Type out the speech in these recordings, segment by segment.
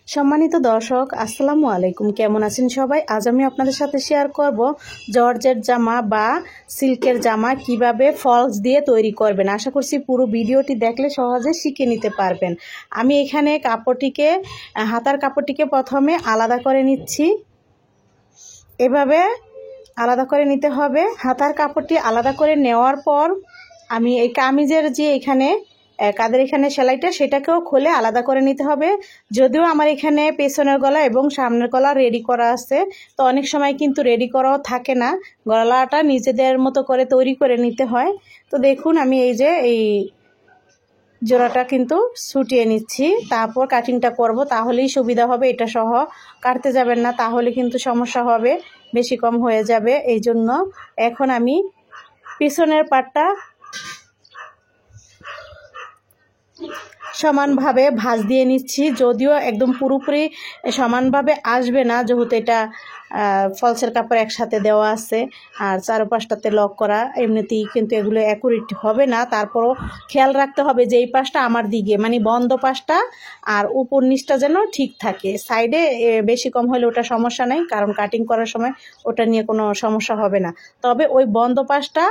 সম্মানিত দর্শক, আসসালামু আলাইকুম। কেমন আছেন সবাই? আজ আমি আপনাদের সাথে শেয়ার করব জর্জেট জামা বা সিল্কের জামা কিভাবে ফলস দিয়ে তৈরি করবেন। আশা করছি পুরো ভিডিওটি দেখলে সহজে শিখে নিতে পারবেন। আমি এখানে হাতার কাপড়টিকে প্রথমে আলাদা করে নিচ্ছি। এভাবে আলাদা করে নিতে হবে। হাতার কাপড়টি আলাদা করে নেওয়ার পর আমি এই কামিজের যে কাদের এখানে সেলাইটা সেটাকেও খুলে আলাদা করে নিতে হবে। যদিও আমার এখানে পেছনের গলা এবং সামনের গলা রেডি করা আছে, তো অনেক সময় কিন্তু রেডি করাও থাকে না, গলাটা নিজেদের মতো করে তৈরি করে নিতে হয়। তো দেখুন আমি এই জোড়াটা কিন্তু ছুটিয়ে নিচ্ছি, তারপর কাটিংটা করব, তাহলেই সুবিধা হবে। এটা সহ কাটতে যাবেন না, তাহলে কিন্তু সমস্যা হবে, বেশি কম হয়ে যাবে। এই জন্য এখন আমি পিছনের পাটটা সমানভাবে ভাঁজ দিয়ে নিচ্ছি। যদিও একদম পুরোপুরি সমানভাবে আসবে না, যেহেতু এটা ফলসের কাপড় একসাথে দেওয়া আছে আর চারপাশটাতে লক করা, এমনিতেই কিন্তু এগুলো অ্যাকুরেট হবে না। তারপরও খেয়াল রাখতে হবে যে এই পাশটা আমার দিকে, মানে বন্ধ পাশটা আর উপর নিচটা যেন ঠিক থাকে। সাইডে বেশি কম হলে ওটা সমস্যা নেই, কারণ কাটিং করার সময় ওটা নিয়ে কোনো সমস্যা হবে না। তবে ওই বন্ধ পাশটা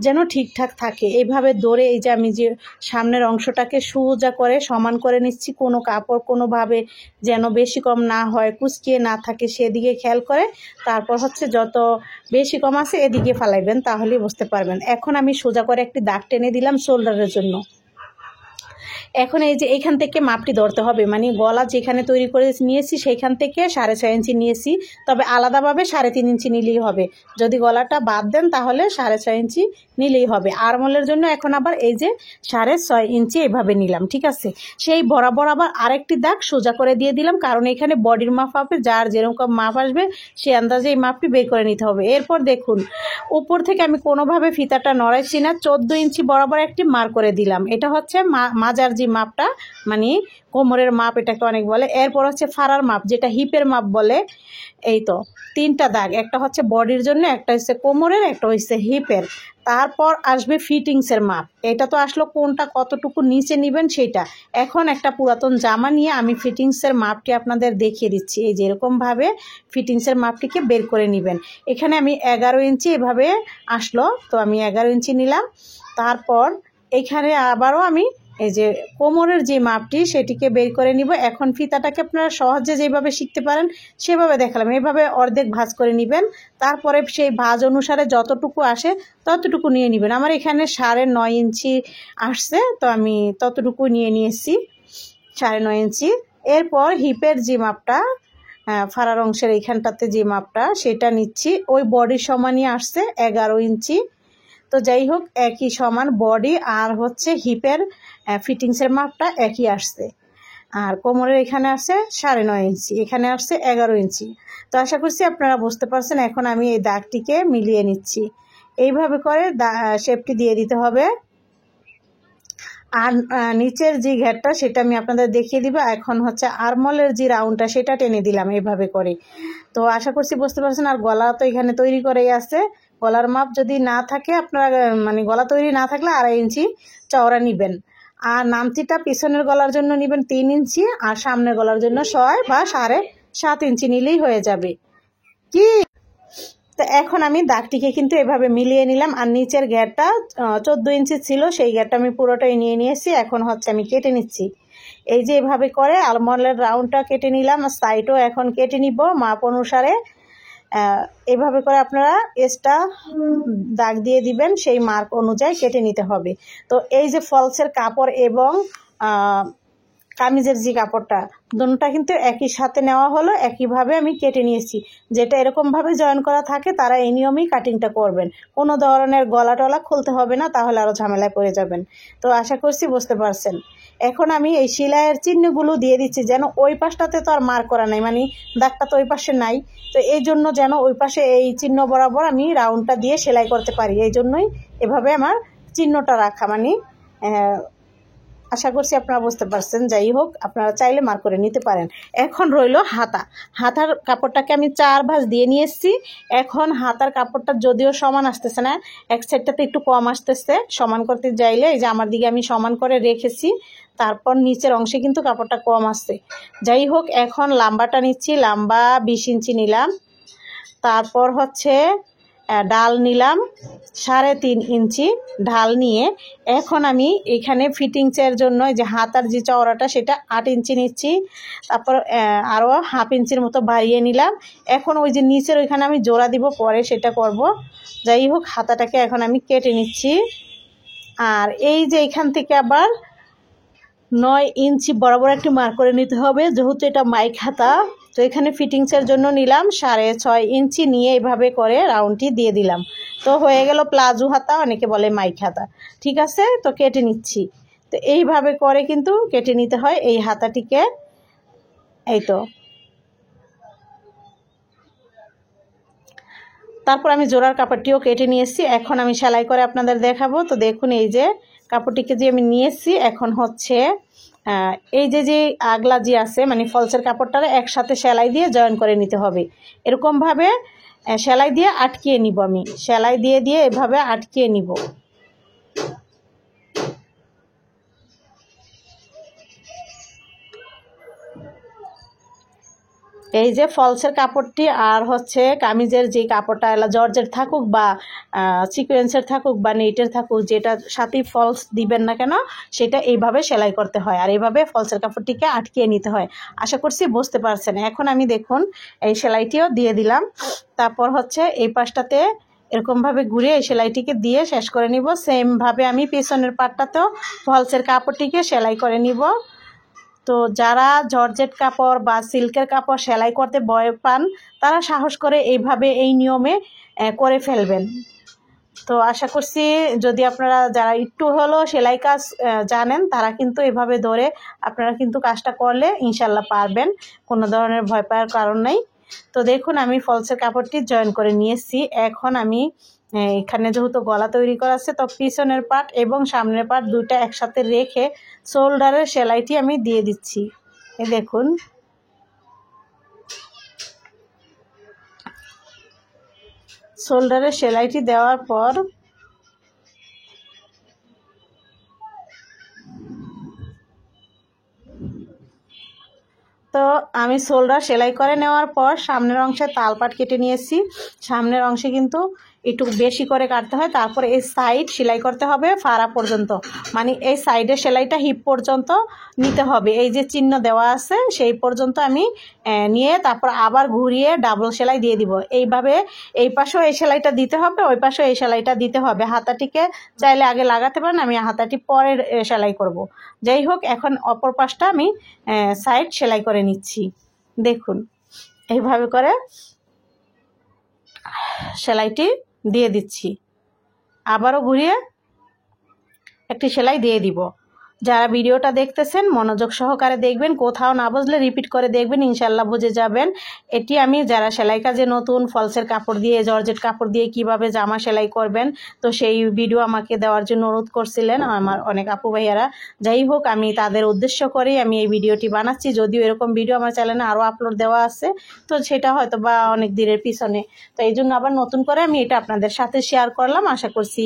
যেন ঠিকঠাক থাকে। এইভাবে ধরে এই যে আমি যে সামনের অংশটাকে সোজা করে সমান করে নিচ্ছি, কোনো কাপড় কোনোভাবে যেন বেশি কম না হয়, কুঁচকিয়ে না থাকে, সেদিকে খেয়াল করে তারপর যত বেশি কম আছে এদিকে ফালাইবেন, তাহলেই বুঝতে পারবেন। এখন আমি সোজা করে একটি দাগ টেনে দিলাম শোল্ডারের জন্য। এখন এই যে এইখান থেকে মাপটি ধরতে হবে, মানে গলা যেখানে তৈরি করে নিয়েছি সেইখান থেকে 6.5 ইঞ্চি নিয়েছি, তবে আলাদাভাবে 3.5 ইঞ্চি নিলেই হবে। যদি গলাটা বাদ দেন তাহলে 6.5 ইঞ্চি নিলেই হবে। আরমোলের জন্য এখন আবার এই যে 6.5 ইঞ্চি এভাবে নিলাম, ঠিক আছে। সেই বরাবর আবার আরেকটি দাগ সোজা করে দিয়ে দিলাম, কারণ এখানে বডির মাপ হবে, যার যেরকম মাপ আসবে সে আন্দাজে এই মাপটি বের করে নিতে হবে। এরপর দেখুন উপর থেকে আমি কোনোভাবে ফিতাটা নড়াইছি না, 14 ইঞ্চি বরাবর একটি মার করে দিলাম। এটা মাজার যে মাপটা, মানে কোমরের মাপ এটাকে অনেক বলে। এরপর ফাড়ার মাপ, যেটা হিপের মাপ বলে। এই তো 3টা দাগ, একটা বডির জন্য, একটা কোমরের, একটা হিপের। তারপর আসবে ফিটিংসের মাপ। এটা তো আসলো কোনটা কতটুকু নিচে নেবেন সেটা। এখন একটা পুরাতন জামা নিয়ে আমি ফিটিংসের মাপটি আপনাদের দেখিয়ে দিচ্ছি। এই যে এরকমভাবে ফিটিংসের মাপটিকে বের করে নেবেন। এখানে আমি 11 ইঞ্চি এভাবে আসলো, তো আমি 11 ইঞ্চি নিলাম। তারপর এখানে আবারও আমি এই যে কোমরের যে মাপটি সেটিকে বের করে নিব। এখন ফিতাটাকে আপনারা সহজে যেভাবে শিখতে পারেন সেভাবে দেখালাম। এইভাবে অর্ধেক ভাঁজ করে নেবেন, তারপরে সেই ভাঁজ অনুসারে যতটুকু আসে ততটুকু নিয়ে নেবেন। আমার এখানে 9.5 ইঞ্চি আসছে, তো আমি ততটুকু নিয়ে নিয়েছি, 9.5 ইঞ্চি। এরপর হিপের যে মাপটা, ফাড়ার অংশের এইখানটাতে যে মাপটা সেটা নিচ্ছি, ওই বডির সমানই আসছে 11 ইঞ্চি। তো যাই হোক, একই সমান বডি আর হিপের ফিটিংসের মাপটা একই আসছে। আর কোমরের এখানে আসছে 9.5 ইঞ্চি, এখানে আসছে 11 ইঞ্চি। তো আশা করছি আপনারা বুঝতে পারছেন। এখন আমি এই দাগটিকে মিলিয়ে নিচ্ছি, এইভাবে করে শেপটি দিয়ে দিতে হবে। আর নিচের যে ঘেরটা সেটা আমি আপনাদের দেখিয়ে দিব। এখন আরমলের যে রাউন্ডটা সেটা টেনে দিলাম এইভাবে করে। তো আশা করছি বুঝতে পারছেন। আর গলা তো এখানে তৈরি করেই আছে। গলার মাপ যদি না থাকে আপনারা, মানে গলা তৈরি না থাকলে 2.5 ইঞ্চি চওড়া নেবেন। আর নামতিটা পিছনের গলার জন্য নেবেন 3 ইঞ্চি, আর সামনের গলার জন্য 6 বা 7.5 ইঞ্চি নিলেই হয়ে যাবে। কি তো এখন আমি দাগটিকে কিন্তু এভাবে মিলিয়ে নিলাম। আর নিচের ঘেরটা 14 ইঞ্চি ছিল, সেই ঘেরটা আমি পুরোটাই নিয়ে নিয়েছি। এখন আমি কেটে নিচ্ছি। এই যে এভাবে করে আলমন্ডের রাউন্ডটা কেটে নিলাম, সাইডও এখন কেটে নিব মাপ অনুসারে। এভাবে করে আপনারা এক্সট্রা দাগ দিয়ে দিবেন, সেই মার্ক অনুযায়ী কেটে নিতে হবে। তো এই যে ফলসের কাপড় এবং কামিজের যে কাপড়টা, দুটোটা কিন্তু একই সাথে নেওয়া হলো, একইভাবে আমি কেটে নিয়েছি। যেটা এরকমভাবে জয়েন করা থাকে তারা এই নিয়মেই কাটিংটা করবেন। কোনো ধরনের গলা টলা খুলতে হবে না, তাহলে আরও ঝামেলায় পড়ে যাবেন। তো আশা করছি বুঝতে পারছেন। এখন আমি এই সেলাইয়ের চিহ্নগুলো দিয়ে দিচ্ছি, যেন ওই পাশটাতে তো আর মার্ক করা নাই, মানে দাগটা তো ওই পাশে নাই, তো এই জন্য যেন ওই পাশে এই চিহ্ন বরাবর আমি রাউন্ডটা দিয়ে সেলাই করতে পারি। এই জন্যই এভাবে আমার চিহ্নটা রাখা, মানে আশা করছি আপনারা বুঝতে পারছেন। যাই হোক, আপনারা চাইলে মার্ক করে নিতে পারেন। এখন রইল হাতা। হাতার কাপড়টাকে আমি 4 ভাঁজ দিয়ে নিয়ে এসেছি। এখন হাতার কাপড়টা যদিও সমান আসতেছে না, এক সাইডটাতে একটু কম আসতেছে। সমান করতে যাইলে এই যে আমার দিকে আমি সমান করে রেখেছি, তারপর নিচের অংশে কিন্তু কাপড়টা কম আসছে। যাই হোক, এখন লাম্বাটা নিচ্ছি। লাম্বা 20 ইঞ্চি নিলাম। তারপর হচ্ছে ডাল নিলাম 3.5 ইঞ্চি ঢাল নিয়ে এখন আমি এখানে ফিটিংসের জন্য যে হাতার যে চওড়াটা সেটা 8 ইঞ্চি নিচ্ছি। তারপর আরও হাফ ইঞ্চির মতো বাড়িয়ে নিলাম। এখন ওই যে নিচের ওইখানে আমি জোড়া দিব, পরে সেটা করব। যাই হোক, হাতাটাকে এখন আমি কেটে নিচ্ছি। আর এই যে এখান থেকে আবার 9 ইঞ্চি বরাবর একটি মার্ক করে নিতে হবে, যেহেতু এটা মাইক হাতা। তো এখানে ফিটিংসের জন্য নিলাম 6.5 ইঞ্চি নিয়ে এভাবে করে রাউন্ডটি দিয়ে দিলাম। তো হয়ে গেল প্লাজো হাতা, অনেকে বলে মাইক হাতা। ঠিক আছে, তো কেটে নিচ্ছি। তো এইভাবে করে কিন্তু কেটে নিতে হয় এই হাতাটিকে। এই তো, তারপর আমি জোড়ার কাপড়টিও কেটে নিয়ে এসেছি। এখন আমি সেলাই করে আপনাদের দেখাবো। তো দেখুন, এই যে কাপড়টিকে যে আমি নিয়ে এসেছি, এখন হচ্ছে এই যে আগলা যে আছে মানে ফলসের কাপড়টা একসাথে সেলাই দিয়ে জয়েন করে নিতে হবে। এরকমভাবে সেলাই দিয়ে আটকিয়ে নিব। আমি সেলাই দিয়ে দিয়ে এভাবে আটকিয়ে নিব। এই যে ফলসের কাপড়টি আর হচ্ছে কামিজের যে কাপড়টা এলা জর্জের থাকুক বা সিকোয়েন্সের থাকুক বা নেটের থাকুক, যেটা সাথে ফলস দিবেন না কেন সেটা এইভাবে সেলাই করতে হয়, আর এইভাবে ফলসের কাপড়টিকে আটকিয়ে নিতে হয়। আশা করছি বুঝতে পারছেন। এখন আমি দেখুন এই সেলাইটিও দিয়ে দিলাম। তারপর হচ্ছে এই পাশটাতে এরকমভাবে ঘুরে এই সেলাইটিকে দিয়ে শেষ করে নিব। সেমভাবে আমি পেছনের পাটটাতেও ফলসের কাপড়টিকে সেলাই করে নিব। তো যারা জর্জেট কাপড় বা সিল্কের কাপড় সেলাই করতে ভয় পান, তারা সাহস করে এইভাবে এই নিয়মে করে ফেলবেন। তো আশা করছি যদি আপনারা যারা একটু হলেও সেলাই কাজ জানেন, তারা কিন্তু এভাবে ধরে আপনারা কিন্তু কাজটা করলে ইনশাল্লাহ পারবেন। কোনো ধরনের ভয় পাওয়ার কারণ নেই। তো দেখুন, আমি ফলসের কাপড়টি জয়েন করে নিয়েছি। এখন আমি এখানে যেহেতু গলা তৈরি করা আছে, তো পিছনের পার্ট এবং সামনের পার্ট দুইটা একসাথে রেখে শোল্ডারের সেলাইটি আমি দিয়ে দিচ্ছি। এই দেখুন, শোল্ডারের সেলাইটি দেওয়ার পর তো আমি শোল্ডার সেলাই করে নেওয়ার পর সামনের অংশে তালপাট কেটে নিয়েছি। সামনের অংশে কিন্তু একটু বেশি করে কাটতে হয়। তারপর এই সাইড সেলাই করতে হবে ফাড়া পর্যন্ত, মানে এই সাইডের সেলাইটা হিপ পর্যন্ত নিতে হবে। এই যে চিহ্ন দেওয়া আছে সেই পর্যন্ত আমি নিয়ে তারপর আবার ঘুরিয়ে ডাবল সেলাই দিয়ে দিব। এইভাবে এই পাশেও এই সেলাইটা দিতে হবে, ওই পাশেও এই সেলাইটা দিতে হবে। হাতাটিকে চাইলে আগে লাগাতে পারেন, আমি হাতাটি পরে সেলাই করব। যাই হোক, এখন অপর পাশটা আমি সাইড সেলাই করে নিচ্ছি। দেখুন, এইভাবে করে সেলাইটি দিয়ে দিচ্ছি। আবারও ঘুরিয়ে একটি সেলাই দিয়ে দিব। যারা ভিডিওটা দেখতেছেন মনোযোগ সহকারে দেখবেন, কোথাও না বুঝলে রিপিট করে দেখবেন, ইনশাল্লাহ বুঝে যাবেন। এটি আমি যারা সেলাই কাজে নতুন, ফলসের কাপড় দিয়ে জর্জেট কাপড় দিয়ে কিভাবে জামা সেলাই করবেন, তো সেই ভিডিও আমাকে দেওয়ার জন্য অনুরোধ করছিলেন আমার অনেক আপু ভাইয়ারা। যাই হোক, আমি তাদের উদ্দেশ্য করেই আমি এই ভিডিওটি বানাচ্ছি। যদিও এরকম ভিডিও আমার চ্যানেলে আরও আপলোড দেওয়া আছে, তো সেটা হয়তো বা অনেক দিনের পিছনে, তো এই জন্য আবার নতুন করে আমি এটা আপনাদের সাথে শেয়ার করলাম। আশা করছি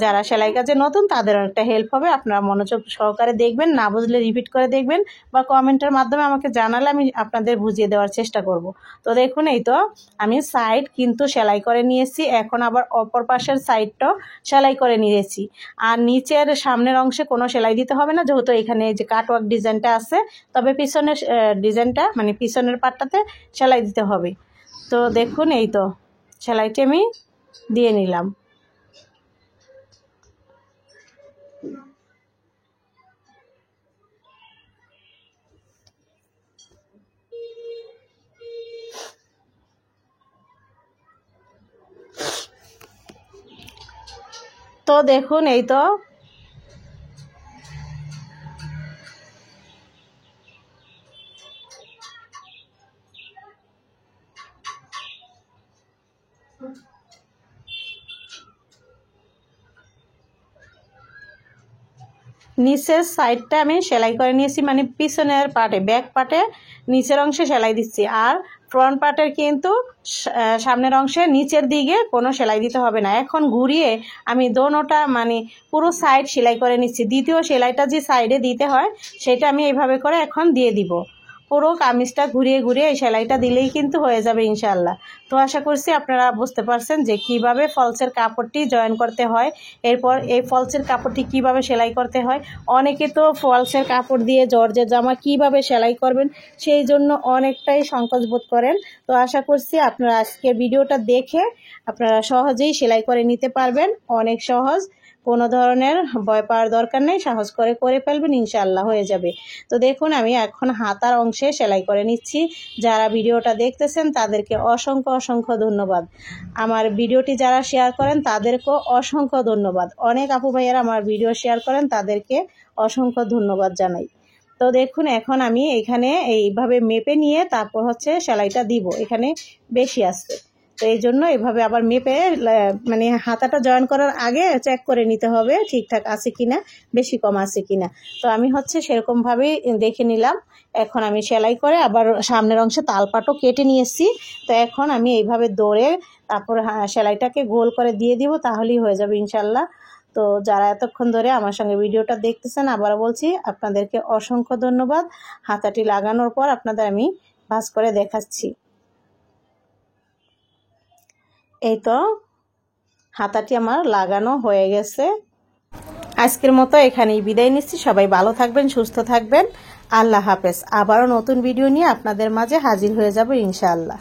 যারা সেলাই কাজে নতুন তাদের একটা হেল্প হবে। আপনারা মনোযোগ সহকারে দেখবেন, না বুঝলে রিপিট করে দেখবেন বা কমেন্টের মাধ্যমে আমাকে জানালে আমি আপনাদের বুঝিয়ে দেওয়ার চেষ্টা করব। তো দেখুন, এই তো আমি সাইড কিন্তু সেলাই করে নিয়েছি। এখন আবার অপর পাশের সাইডটাও সেলাই করে নিয়েছি। আর নিচের সামনের অংশে কোনো সেলাই দিতে হবে না, যেহেতু এখানে যে কাটওয়ার্ক ডিজাইনটা আছে। তবে পিছনের ডিজাইনটা মানে পিছনের পাটটাতে সেলাই দিতে হবে। তো দেখুন, এই তো সেলাইটি আমি দিয়ে নিলাম। তো দেখুন, এই তো নিচের সাইডটা আমি সেলাই করে নিয়েছি, মানে পিছনের পার্টে, ব্যাক পার্টে নিচের অংশে সেলাই দিচ্ছি। আর ফ্রন্ট পার্টের কিন্তু সামনের অংশে নিচের দিকে কোনো সেলাই দিতে হবে না। এখন ঘুরিয়ে আমি দোনোটা মানে পুরো সাইড সেলাই করে নিচ্ছি। দ্বিতীয় সেলাইটা যে সাইডে দিতে হয় সেটা আমি এইভাবে করে এখন দিয়ে দিব। পুরো কামিজটা ঘুরিয়ে ঘুরিয়ে এই সেলাইটা দিলেই কিন্তু হয়ে যাবে ইনশাআল্লাহ। তো আশা করছি আপনারা বুঝতে পারছেন যে কিভাবে ফলসের কাপড়টি জয়েন করতে হয়, এরপর এই ফলসের কাপড়টি কিভাবে সেলাই করতে হয়। অনেকে তো ফলসের কাপড় দিয়ে জর্জের জামা কিভাবে সেলাই করবেন সেই জন্য অনেকটাই সংকোচ বোধ করেন। তো আশা করছি আপনারা আজকে ভিডিওটা দেখে আপনারা সহজেই সেলাই করে নিতে পারবেন। অনেক সহজ, কোনো ধরনের ভয় পাওয়ার দরকার নেই, সাহস করে করে ফেলবেন, ইনশাআল্লাহ হয়ে যাবে। তো দেখুন আমি এখন হাতার অংশে সেলাই করে নিচ্ছি। যারা ভিডিওটা দেখতেছেন তাদেরকে অসংখ্য অসংখ্য ধন্যবাদ। আমার ভিডিওটি যারা শেয়ার করেন তাদেরকেও অসংখ্য ধন্যবাদ। অনেক আপু ভাইয়ারা আমার ভিডিও শেয়ার করেন, তাদেরকে অসংখ্য ধন্যবাদ জানাই। তো দেখুন এখন আমি এখানে এইভাবে মেপে নিয়ে তারপর হচ্ছে সেলাইটা দিব। এখানে বেশি আসছে, তো এই জন্য এভাবে আবার মেপে মানে হাতাটা জয়েন করার আগে চেক করে নিতে হবে ঠিকঠাক আছে কিনা, বেশি কম আছে কিনা। তো আমি হচ্ছে সেরকমভাবেই দেখে নিলাম। এখন আমি সেলাই করে আবার সামনের অংশে তালপাটও কেটে নিয়েছি। তো এখন আমি এইভাবে দৌড়ে তারপর সেলাইটাকে গোল করে দিয়ে দিব, তাহলেই হয়ে যাবে ইনশাল্লাহ। তো যারা এতক্ষণ ধরে আমার সঙ্গে ভিডিওটা দেখতেছেন আবারও বলছি আপনাদেরকে অসংখ্য ধন্যবাদ। হাতাটি লাগানোর পর আপনাদের আমি ভাঁজ করে দেখাচ্ছি। এই তো হাতাটি আমার লাগানো হয়ে গেছে। আজকের মতো এখানেই বিদায় নিচ্ছি। সবাই ভালো থাকবেন, সুস্থ থাকবেন। আল্লাহ হাফেজ। আবারও নতুন ভিডিও নিয়ে আপনাদের মাঝে হাজির হয়ে যাব ইনশাআল্লাহ।